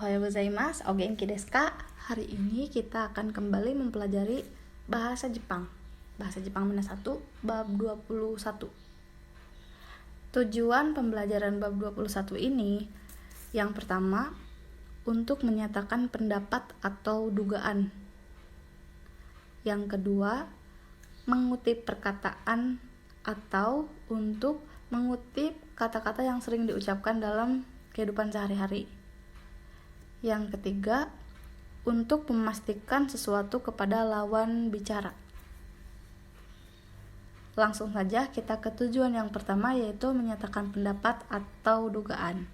Ohayo gozaimasu, o genki desu ka? Hari ini kita akan kembali mempelajari bahasa Jepang. Bahasa Jepang Minus 1, bab 21. Tujuan pembelajaran bab 21 ini, yang pertama, untuk menyatakan pendapat atau dugaan. Yang kedua, mengutip perkataan atau untuk mengutip kata-kata yang sering diucapkan dalam kehidupan sehari-hari. Yang ketiga, untuk memastikan sesuatu kepada lawan bicara. Langsung saja kita ke tujuan yang pertama, yaitu menyatakan pendapat atau dugaan.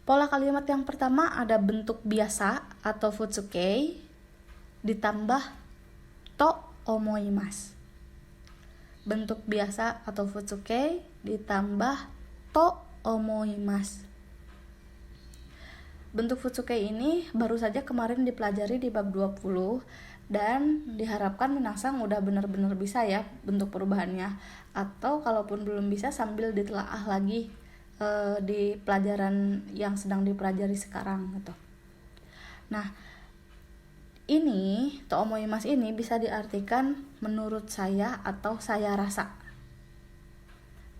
Pola kalimat yang pertama ada bentuk biasa atau futsukei ditambah to omoimasu. Bentuk biasa atau futsukei ditambah to omoimasu. Bentuk futsukei ini baru saja kemarin dipelajari di bab 20 dan diharapkan Minasang udah benar-benar bisa ya bentuk perubahannya, atau kalaupun belum bisa sambil ditelaah lagi di pelajaran yang sedang dipelajari sekarang gitu. Nah, ini to omoimasu ini bisa diartikan menurut saya atau saya rasa.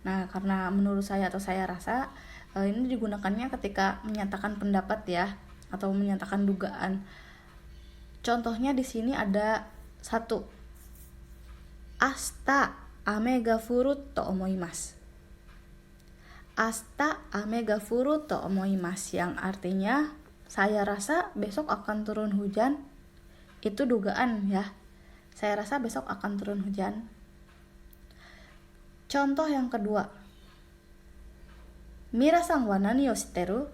Nah, karena menurut saya atau saya rasa ini digunakannya ketika menyatakan pendapat ya, atau menyatakan dugaan. Contohnya di sini ada 1. Asta ame ga furu to omoimasu. Asta ame ga furu to omoimasu, yang artinya saya rasa besok akan turun hujan. Itu dugaan ya. Saya rasa besok akan turun hujan. Contoh yang kedua. Mirasan wa nani o shiteru?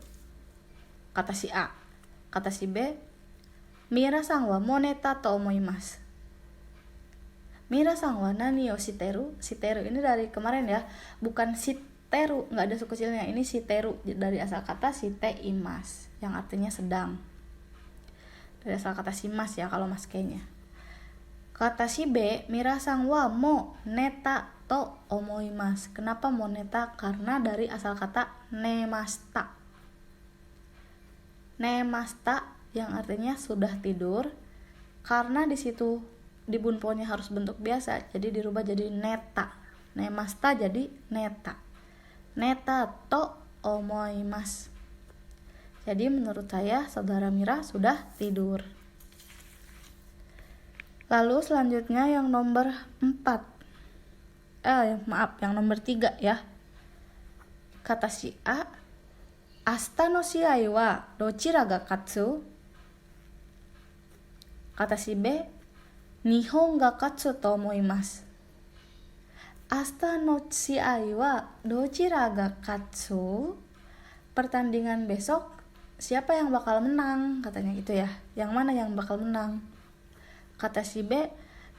Kata si A. Kata si B, Mirasan wa mo neta to omoimasu. Mirasan wa nani o shiteru? Shiteru ini dari kemarin ya, bukan shiteru, nggak ada suku kecilnya. Ini shiteru dari asal kata shite imas, yang artinya sedang. Dari asal kata shimas ya kalau mas kayaknya. Kata si B, Mirasan wa mo neta to omoimasu. Kenapa mo neta? Karena dari asal kata nemasta. Nemasta yang artinya sudah tidur. Karena di situ di bunponya harus bentuk biasa, jadi dirubah jadi neta. Nemasta jadi neta. Neta to omoimasu. Jadi menurut saya saudara Mira sudah tidur. Lalu selanjutnya yang nomor 4. Yang nomor 3 ya. Kata si A, Asta no shiai wa dochira ga katsu? Kata si B, Nihon ga katsu to omoimasu. Asta no shiai wa dochira ga katsu? Pertandingan besok siapa yang bakal menang? Katanya gitu ya. Yang mana yang bakal menang? Kata si B,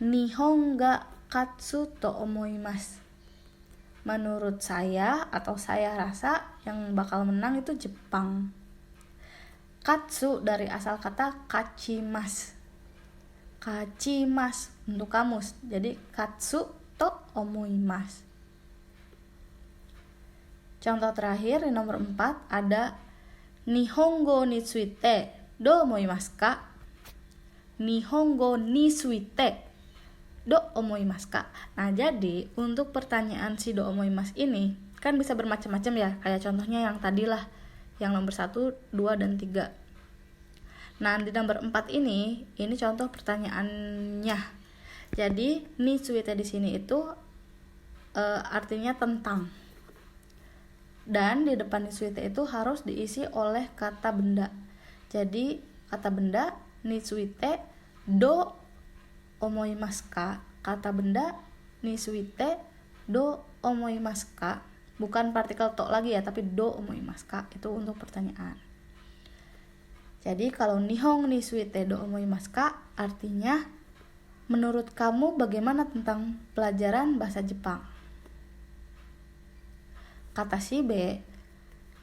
Nihon ga katsu to omoimasu. Menurut saya atau saya rasa yang bakal menang itu Jepang. Katsu dari asal kata kachimasu. Kachimasu untuk kamus. Jadi katsu to omoimasu. Contoh terakhir di nomor 4 ada Nihongo ni tsuite do omoimasu ka? Nihongo ni tsuite do omoimasu ka? Nah, jadi untuk pertanyaan si do omoimasu ini kan bisa bermacam-macam ya, kayak contohnya yang tadilah, yang nomor 1, 2, dan 3. Nah, di nomor 4 ini contoh pertanyaannya. Jadi ni tsuite di sini itu artinya tentang. Dan di depan ni tsuite itu harus diisi oleh kata benda. Jadi kata benda ni tsuite do omoimasu ka? Kata benda ni tsuite do omoimasu ka? Bukan partikel to lagi ya, tapi do omoimasu ka. Itu untuk pertanyaan. Jadi kalau Nihon ni tsuite do omoimasu ka artinya menurut kamu bagaimana tentang pelajaran bahasa Jepang? Kata si B,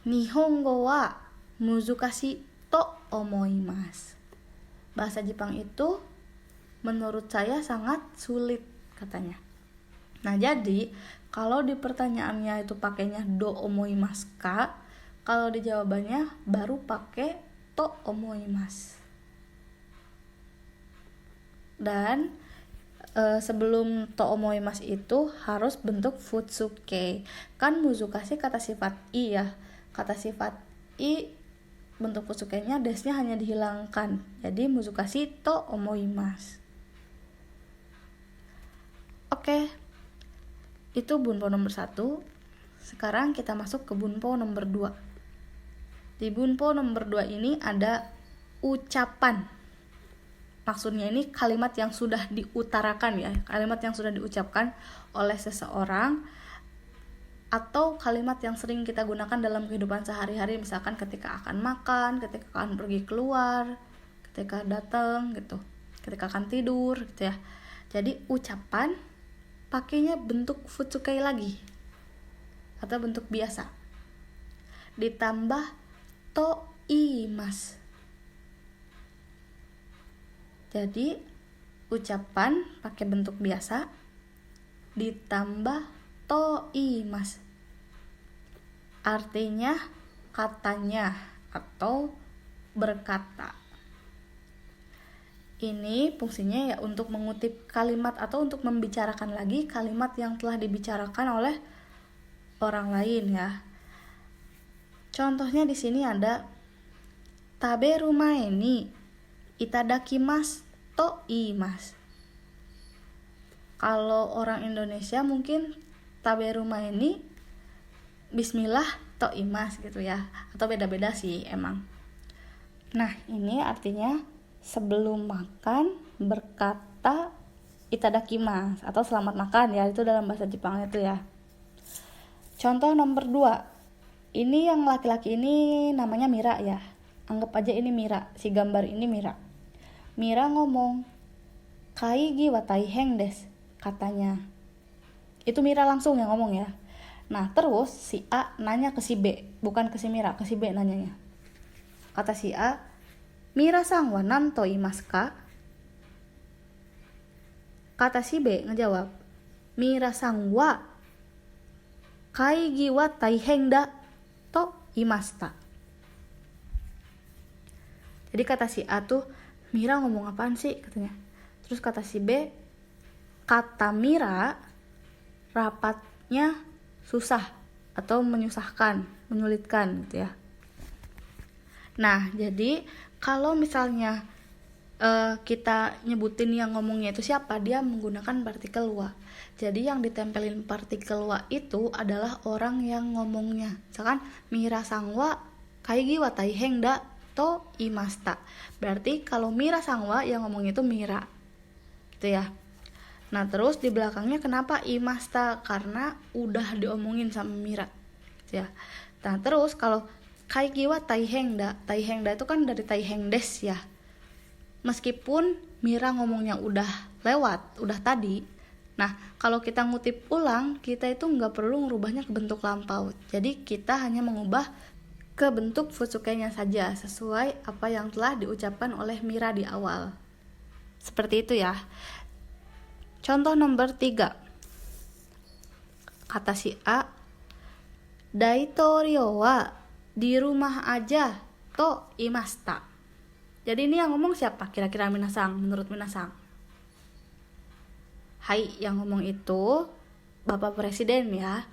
Nihongo wa muzukashi to omoimasu. Bahasa Jepang itu menurut saya sangat sulit katanya. Nah, jadi kalau di pertanyaannya itu pakainya do omoimasu ka, Kalau di jawabannya baru pakai to omoimasu. Dan sebelum to omoimasu itu harus bentuk futsuke. Kan muzukashi kata sifat i ya. Kata sifat i bentuk futsukenya desnya hanya dihilangkan. Jadi muzukashi to omoimasu. Oke. Itu bunpo nomor 1. Sekarang kita masuk ke bunpo nomor 2. Di bunpo nomor 2 ini ada ucapan. Maksudnya ini kalimat yang sudah diutarakan ya, kalimat yang sudah diucapkan oleh seseorang atau kalimat yang sering kita gunakan dalam kehidupan sehari-hari, misalkan ketika akan makan, ketika akan pergi keluar, ketika datang gitu, ketika akan tidur gitu ya. Jadi ucapan pakainya bentuk futsukai lagi atau bentuk biasa. Ditambah to iimasu. Jadi ucapan pakai bentuk biasa ditambah to iimasu. Artinya katanya atau berkata. Ini fungsinya ya untuk mengutip kalimat atau untuk membicarakan lagi kalimat yang telah dibicarakan oleh orang lain ya. Contohnya di sini ada taberu mae ni itadakimasu to iimasu. Kalau orang Indonesia mungkin taberu mae ni bismillah to iimasu gitu ya. Atau beda-beda sih emang. Nah, ini artinya sebelum makan berkata itadakimasu atau selamat makan ya. Itu dalam bahasa Jepang itu ya. Contoh nomor 2. Ini yang laki-laki ini namanya Mira ya. Anggap aja ini Mira, si gambar ini Mira. Mira ngomong, kaigi wa taiheng desu, katanya. Itu Mira langsung yang ngomong ya. Nah, terus si A nanya ke si B, bukan ke si Mira, ke si B nanyanya. Kata si A, Mira-san wa nan to iimasu ka? Kata si B ngejawab, Mira-san wa kaigi wa taiheng da to imasta. Jadi kata si A tuh, Mira ngomong apaan sih katanya. Terus kata si B, kata Mira rapatnya susah atau menyusahkan, menyulitkan gitu ya. Nah, jadi kalau misalnya kita nyebutin yang ngomongnya itu siapa, dia menggunakan partikel wa. Jadi yang ditempelin partikel wa itu adalah orang yang ngomongnya. Misalkan Mira sangwa kaigi wa taiheng da to imasta. Berarti kalau Mira sangwa yang ngomong itu Mira. Gitu ya. Nah, terus di belakangnya kenapa imasta? Karena udah diomongin sama Mira. Gitu ya. Nah, terus kalau kaigi wa taiheng da itu kan dari taiheng des ya. Meskipun Mira ngomongnya udah lewat, udah tadi. Nah, kalau kita ngutip ulang, kita itu nggak perlu ngerubahnya ke bentuk lampau. Jadi kita hanya mengubah ke bentuk futsukenya saja sesuai apa yang telah diucapkan oleh Mira di awal. Seperti itu ya. Contoh nomor 3. Kata si A, Daitorio wa di rumah aja to imasta. Jadi ini yang ngomong siapa? Kira-kira minasang, menurut minasang. Hai, yang ngomong itu Bapak Presiden ya.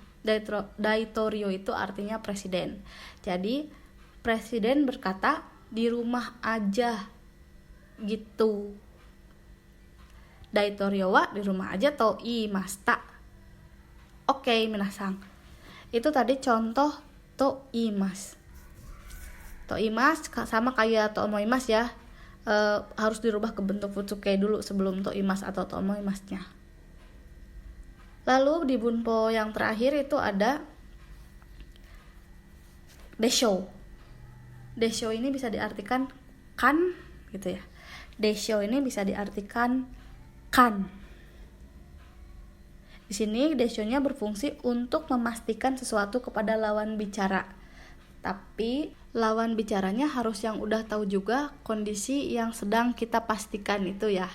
Daitorio itu artinya presiden. Jadi presiden berkata di rumah aja gitu. Daitorio wa di rumah aja to imasta. Oke, minasang. Itu tadi contoh to imas. To imas sama kayak to omoimas ya. Harus dirubah ke bentuk futsuke dulu sebelum to imas atau to omoimasnya. Lalu di bunpo yang terakhir itu ada desho. Desho ini bisa diartikan kan gitu ya. Desho ini bisa diartikan kan. Di sini desho-nya berfungsi untuk memastikan sesuatu kepada lawan bicara. Tapi lawan bicaranya harus yang udah tahu juga kondisi yang sedang kita pastikan itu ya.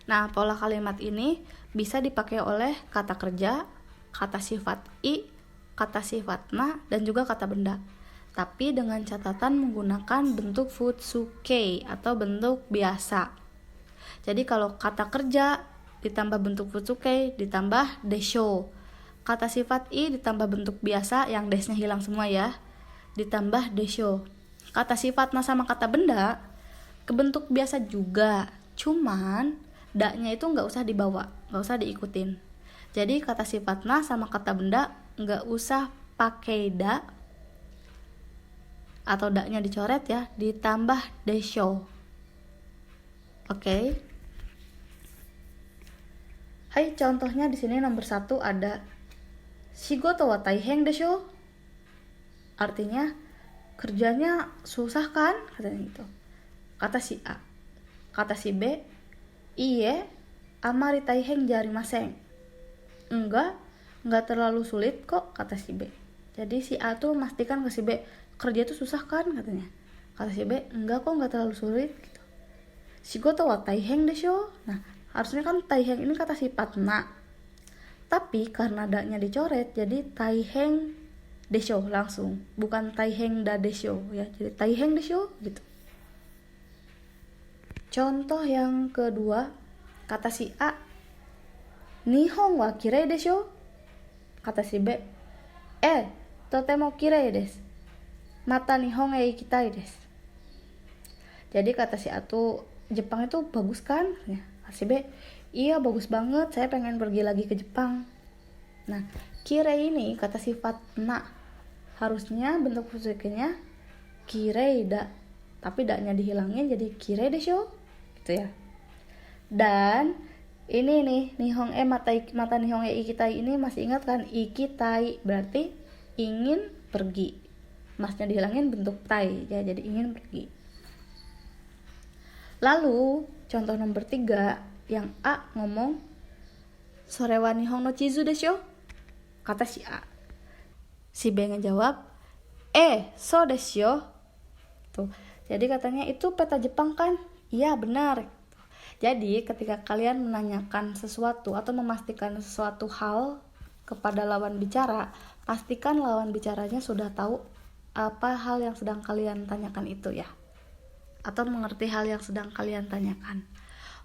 Nah, pola kalimat ini bisa dipakai oleh kata kerja, kata sifat i, kata sifatna dan juga kata benda. Tapi dengan catatan menggunakan bentuk futsuke atau bentuk biasa. Jadi kalau kata kerja ditambah bentuk futsuke ditambah desho. Kata sifat i ditambah bentuk biasa yang desnya hilang semua ya, ditambah desho. Kata sifatna sama kata benda ke bentuk biasa juga, cuman da-nya itu nggak usah dibawa, nggak usah diikutin. Jadi kata sifatna sama kata benda nggak usah pakai da atau da-nya dicoret ya, ditambah desho. Oke. Hai, contohnya di sini nomor 1 ada shigoto wa taiheng desho. Artinya kerjanya susah kan, katanya gitu. Kata si A. Kata si B, iye amari taiheng jarimasen. Enggak terlalu sulit kok, kata si B. Jadi si A tuh memastikan ke si B, kerja tuh susah kan, katanya. Kata si B, enggak kok, enggak terlalu sulit gitu. Shigoto wa taiheng desho. Nah, harusnya kan taiheng ini kata sifat na. Tapi karena da-nya dicoret jadi taiheng desho langsung, bukan taiheng da desho ya. Jadi taiheng desho gitu. Contoh yang kedua, kata si A, Nihon wa kirei desho. Kata si B, totemo kirei desu. Mata Nihon e ikitai desu. Jadi kata si A tuh, Jepang itu bagus kan? Kata si B, iya bagus banget, saya pengen pergi lagi ke Jepang. Nah, kirei ini kata sifat na. Harusnya bentuk futsukenya kirei da. Tapi da-nya dihilangin jadi kirei desho. Gitu ya. Dan ini nih, Nihon mata Nihon e ikitai ini masih ingat kan? Ikitai berarti ingin pergi. Masnya dihilangin bentuk tai ya, jadi ingin pergi. Lalu contoh nomor 3 yang A ngomong sore wa Nihon no chizu desho. Kata si A. Si B ngejawab, so desho. Tuh. Jadi katanya itu peta Jepang kan? Iya benar. Jadi ketika kalian menanyakan sesuatu atau memastikan sesuatu hal kepada lawan bicara, pastikan lawan bicaranya sudah tahu apa hal yang sedang kalian tanyakan itu ya, atau mengerti hal yang sedang kalian tanyakan.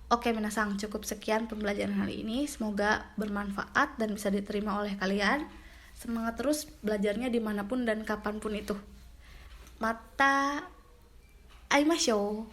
Oke minasang, cukup sekian pembelajaran hari ini. Semoga bermanfaat dan bisa diterima oleh kalian. Semangat terus belajarnya dimanapun dan kapanpun itu. Mata aimashou.